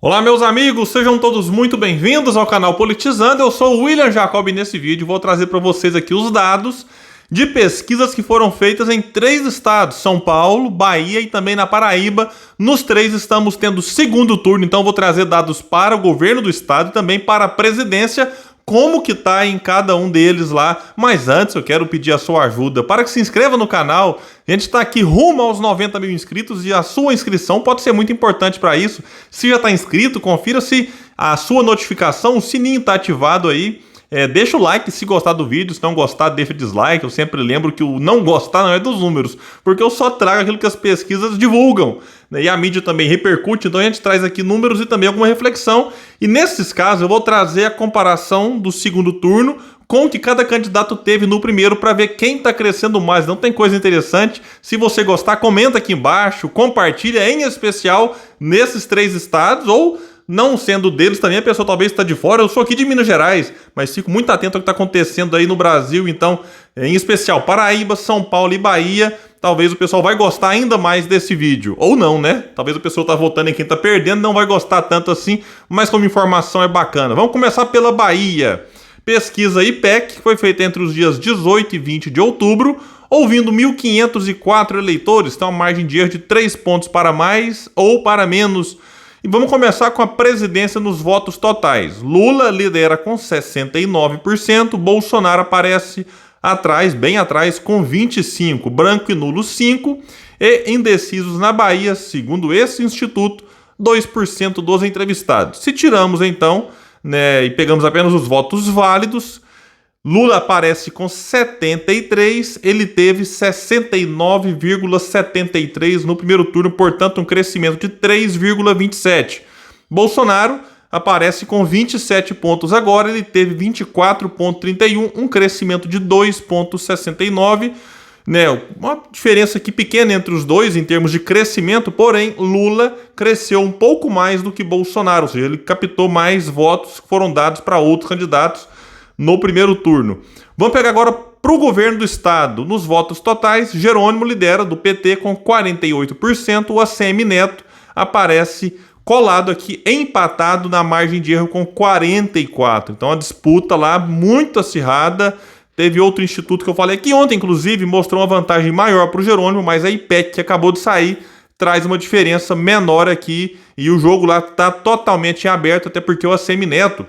Olá, meus amigos, sejam todos muito bem-vindos ao canal Politizando. Eu sou o William Jacob e nesse vídeo vou trazer para vocês aqui os dados de pesquisas que foram feitas em 3 estados, São Paulo, Bahia e também na Paraíba. Nos 3 estamos tendo segundo turno, então vou trazer dados para o governo do estado e também para a presidência, como que tá em cada um deles lá. Mas antes eu quero pedir a sua ajuda para que se inscreva no canal. A gente está aqui rumo aos 90 mil inscritos e a sua inscrição pode ser muito importante para isso. Se já está inscrito, confira se a sua notificação, o sininho está ativado aí. Deixa o like se gostar do vídeo, se não gostar, deixa dislike. Eu sempre lembro que o não gostar não é dos números, porque eu só trago aquilo que as pesquisas divulgam, né? E a mídia também repercute, então a gente traz aqui números e também alguma reflexão. E nesses casos eu vou trazer a comparação do segundo turno com o que cada candidato teve no primeiro para ver quem está crescendo mais. Não tem coisa interessante? Se você gostar, comenta aqui embaixo, compartilha, em especial nesses 3 estados, ou não sendo deles também, a pessoa talvez está de fora. Eu sou aqui de Minas Gerais, mas fico muito atento ao que está acontecendo aí no Brasil. Então, em especial Paraíba, São Paulo e Bahia, talvez o pessoal vai gostar ainda mais desse vídeo. Ou não, né? Talvez o pessoal tá votando em quem tá perdendo, não vai gostar tanto assim, mas como informação é bacana. Vamos começar pela Bahia. Pesquisa IPEC, que foi feita entre os dias 18 e 20 de outubro, ouvindo 1.504 eleitores, então a margem de erro de 3 pontos para mais ou para menos. E vamos começar com a presidência nos votos totais. Lula lidera com 69%, Bolsonaro aparece atrás, bem atrás, com 25%, branco e nulo 5%, e indecisos na Bahia, segundo esse instituto, 2% dos entrevistados. Se tiramos então, né, e pegamos apenas os votos válidos, Lula aparece com 73, ele teve 69,73 no primeiro turno, portanto um crescimento de 3,27. Bolsonaro aparece com 27 pontos agora, ele teve 24,31, um crescimento de 2,69, né? Uma diferença aqui pequena entre os dois em termos de crescimento, porém Lula cresceu um pouco mais do que Bolsonaro, ou seja, ele captou mais votos que foram dados para outros candidatos no primeiro turno. Vamos pegar agora para o governo do estado. Nos votos totais, Jerônimo lidera do PT com 48%, o ACM Neto aparece colado aqui, empatado na margem de erro com 44%. Então a disputa lá muito acirrada. Teve outro instituto que eu falei aqui ontem, inclusive, mostrou uma vantagem maior para o Jerônimo, mas a IPEC, que acabou de sair, traz uma diferença menor aqui e o jogo lá está totalmente em aberto, até porque o ACM Neto,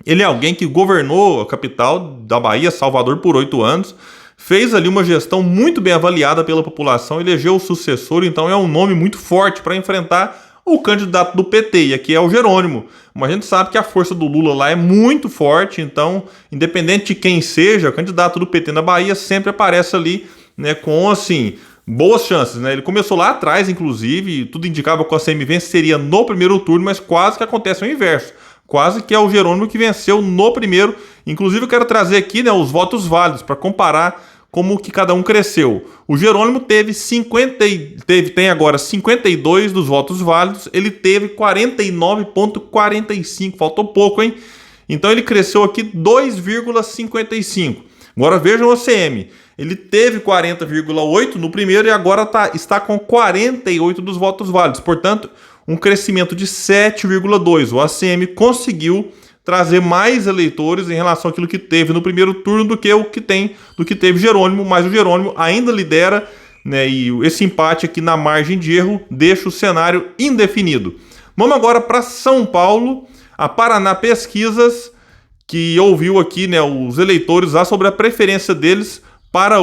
ele é alguém que governou a capital da Bahia, Salvador, por 8 anos, fez ali uma gestão muito bem avaliada pela população, elegeu o sucessor, então é um nome muito forte para enfrentar o candidato do PT, e aqui é o Jerônimo. Mas a gente sabe que a força do Lula lá é muito forte, então, independente de quem seja, o candidato do PT na Bahia sempre aparece ali, né, com, assim, boas chances, né? Ele começou lá atrás, inclusive, tudo indicava que o ACM venceria no primeiro turno, mas quase que acontece o inverso. Quase que é o Jerônimo que venceu no primeiro. Inclusive eu quero trazer aqui, né, os votos válidos para comparar como que cada um cresceu. O Jerônimo tem agora 52 dos votos válidos, ele teve 49,45, faltou pouco, hein? Então ele cresceu aqui 2,55. Agora vejam o ACM, ele teve 40,8 no primeiro e agora está com 48 dos votos válidos, portanto um crescimento de 7,2. O ACM conseguiu trazer mais eleitores em relação àquilo que teve no primeiro turno do que teve Jerônimo, mas o Jerônimo ainda lidera, né, e esse empate aqui na margem de erro deixa o cenário indefinido. Vamos agora para São Paulo, a Paraná Pesquisas, que ouviu aqui, né, os eleitores lá sobre a preferência deles para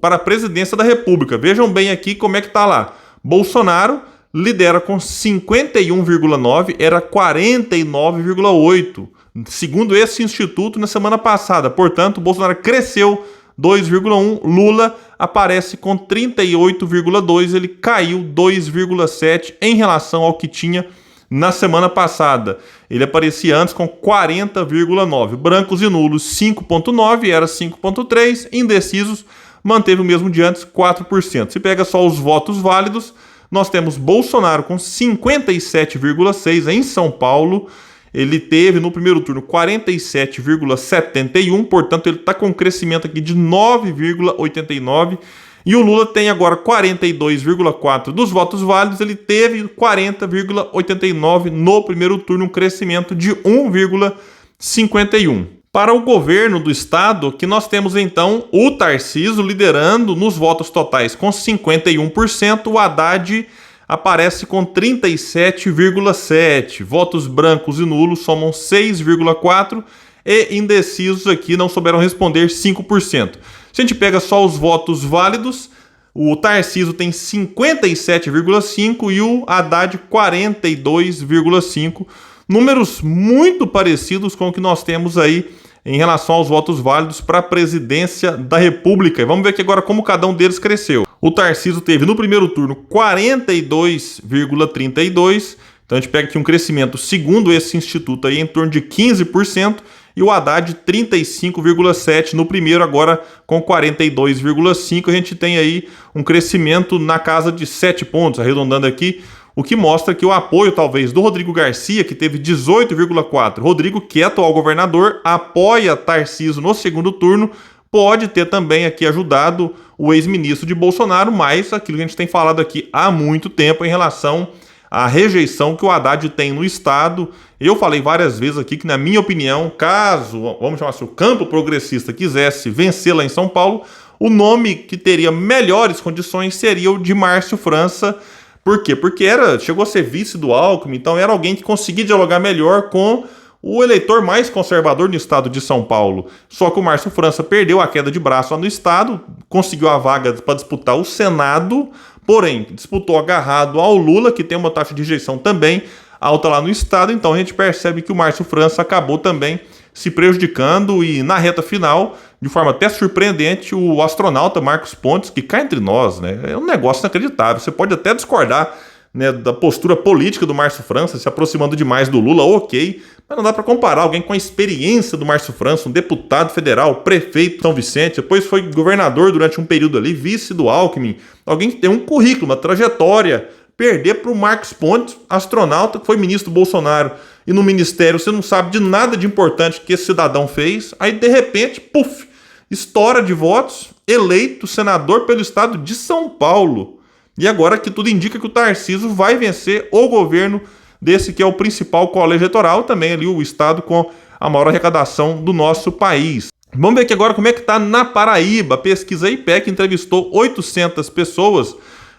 a presidência da República. Vejam bem aqui como é que está lá. Bolsonaro lidera com 51,9, era 49,8, segundo esse instituto na semana passada. Portanto, Bolsonaro cresceu 2,1, Lula aparece com 38,2, ele caiu 2,7 em relação ao que tinha na semana passada. Ele aparecia antes com 40,9. Brancos e nulos 5,9, era 5,3, indecisos manteve o mesmo de antes, 4%. Se pega só os votos válidos, nós temos Bolsonaro com 57,6 em São Paulo. Ele teve no primeiro turno 47,71, portanto ele está com um crescimento aqui de 9,89. E o Lula tem agora 42,4% dos votos válidos, ele teve 40,89% no primeiro turno, um crescimento de 1,51%. Para o governo do estado, que nós temos então o Tarcísio liderando nos votos totais com 51%, o Haddad aparece com 37,7%, votos brancos e nulos somam 6,4% e indecisos aqui não souberam responder 5%. Se a gente pega só os votos válidos, o Tarcísio tem 57,5% e o Haddad 42,5%, números muito parecidos com o que nós temos aí em relação aos votos válidos para a presidência da República. E vamos ver aqui agora como cada um deles cresceu. O Tarcísio teve no primeiro turno 42,32%, então a gente pega aqui um crescimento, segundo esse instituto, aí, em torno de 15%, e o Haddad 35,7% no primeiro, agora com 42,5%. A gente tem aí um crescimento na casa de 7 pontos, arredondando aqui, o que mostra que o apoio, talvez, do Rodrigo Garcia, que teve 18,4%. Rodrigo, que é atual governador, apoia Tarcísio no segundo turno, pode ter também aqui ajudado o ex-ministro de Bolsonaro, mas aquilo que a gente tem falado aqui há muito tempo em relação à rejeição que o Haddad tem no estado. Eu falei várias vezes aqui que, na minha opinião, caso, vamos chamar assim, o campo progressista quisesse vencer lá em São Paulo, o nome que teria melhores condições seria o de Márcio França. Por quê? Porque chegou a ser vice do Alckmin, então era alguém que conseguia dialogar melhor com o eleitor mais conservador no estado de São Paulo. Só que o Márcio França perdeu a queda de braço lá no estado, conseguiu a vaga para disputar o Senado, porém disputou agarrado ao Lula, que tem uma taxa de rejeição também alta lá no estado. Então a gente percebe que o Márcio França acabou também se prejudicando e na reta final, de forma até surpreendente, o astronauta Marcos Pontes, que cá entre nós, né, é um negócio inacreditável. Você pode até discordar, né, da postura política do Márcio França, se aproximando demais do Lula, ok, mas não dá para comparar alguém com a experiência do Márcio França, um deputado federal, prefeito de São Vicente, depois foi governador durante um período ali, vice do Alckmin, alguém que tem um currículo, uma trajetória. Perder para o Marcos Pontes, astronauta, que foi ministro do Bolsonaro, e no ministério você não sabe de nada de importante que esse cidadão fez, aí de repente, puf, estoura de votos, eleito senador pelo estado de São Paulo. E agora que tudo indica que o Tarcísio vai vencer o governo desse que é o principal colégio eleitoral, também ali o estado com a maior arrecadação do nosso país. Vamos ver aqui agora como é que está na Paraíba. A pesquisa IPEC entrevistou 800 pessoas.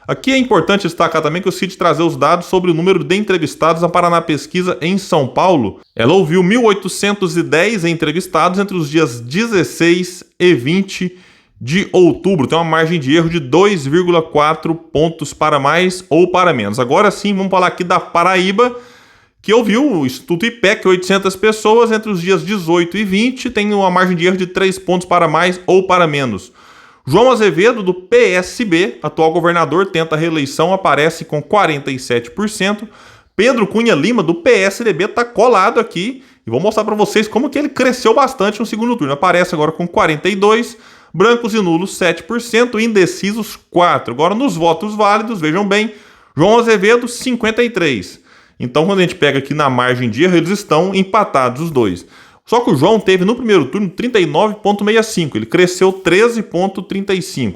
Aqui é importante destacar também que eu decidi trazer os dados sobre o número de entrevistados na Paraná Pesquisa em São Paulo. Ela ouviu 1.810 entrevistados entre os dias 16 e 20 de outubro. Tem uma margem de erro de 2,4 pontos para mais ou para menos. Agora sim, vamos falar aqui da Paraíba, que ouviu o Instituto IPEC, 800 pessoas entre os dias 18 e 20, tem uma margem de erro de 3 pontos para mais ou para menos. João Azevedo, do PSB, atual governador, tenta a reeleição, aparece com 47%. Pedro Cunha Lima, do PSDB, está colado aqui. E vou mostrar para vocês como que ele cresceu bastante no segundo turno. Aparece agora com 42%, brancos e nulos 7%, indecisos 4%. Agora nos votos válidos, vejam bem, João Azevedo 53%. Então quando a gente pega aqui na margem de erro, eles estão empatados os dois. Só que o João teve no primeiro turno 39,65, ele cresceu 13,35.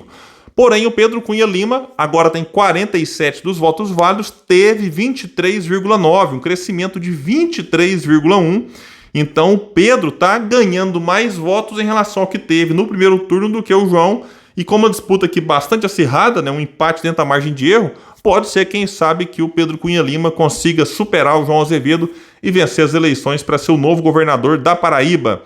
Porém, o Pedro Cunha Lima agora tem 47 dos votos válidos, teve 23,9, um crescimento de 23,1. Então, o Pedro está ganhando mais votos em relação ao que teve no primeiro turno do que o João. E como a disputa aqui bastante acirrada, né, um empate dentro da margem de erro, pode ser, quem sabe, que o Pedro Cunha Lima consiga superar o João Azevedo e vencer as eleições para ser o novo governador da Paraíba.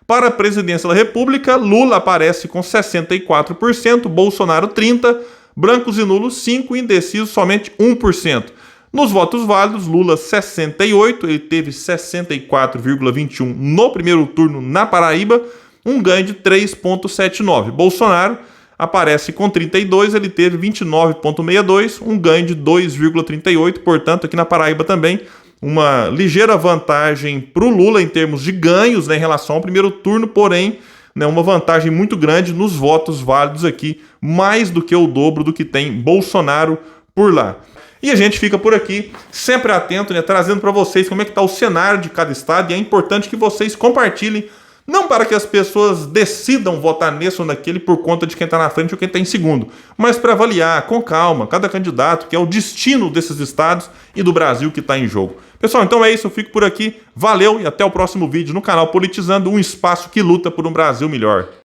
Para a presidência da República, Lula aparece com 64%, Bolsonaro 30%, brancos e nulos 5%, indecisos somente 1%. Nos votos válidos, Lula 68%, ele teve 64,21% no primeiro turno na Paraíba, um ganho de 3,79%. Bolsonaro aparece com 32%, ele teve 29,62%, um ganho de 2,38%, portanto aqui na Paraíba também uma ligeira vantagem para o Lula em termos de ganhos, né, em relação ao primeiro turno, porém, né, uma vantagem muito grande nos votos válidos aqui, mais do que o dobro do que tem Bolsonaro por lá. E a gente fica por aqui, sempre atento, né, trazendo para vocês como é que está o cenário de cada estado, e é importante que vocês compartilhem Não para que as pessoas decidam votar nesse ou naquele por conta de quem está na frente ou quem está em segundo, mas para avaliar com calma cada candidato, que é o destino desses estados e do Brasil que está em jogo. Pessoal, então é isso, eu fico por aqui. Valeu e até o próximo vídeo no canal Politizando, um espaço que luta por um Brasil melhor.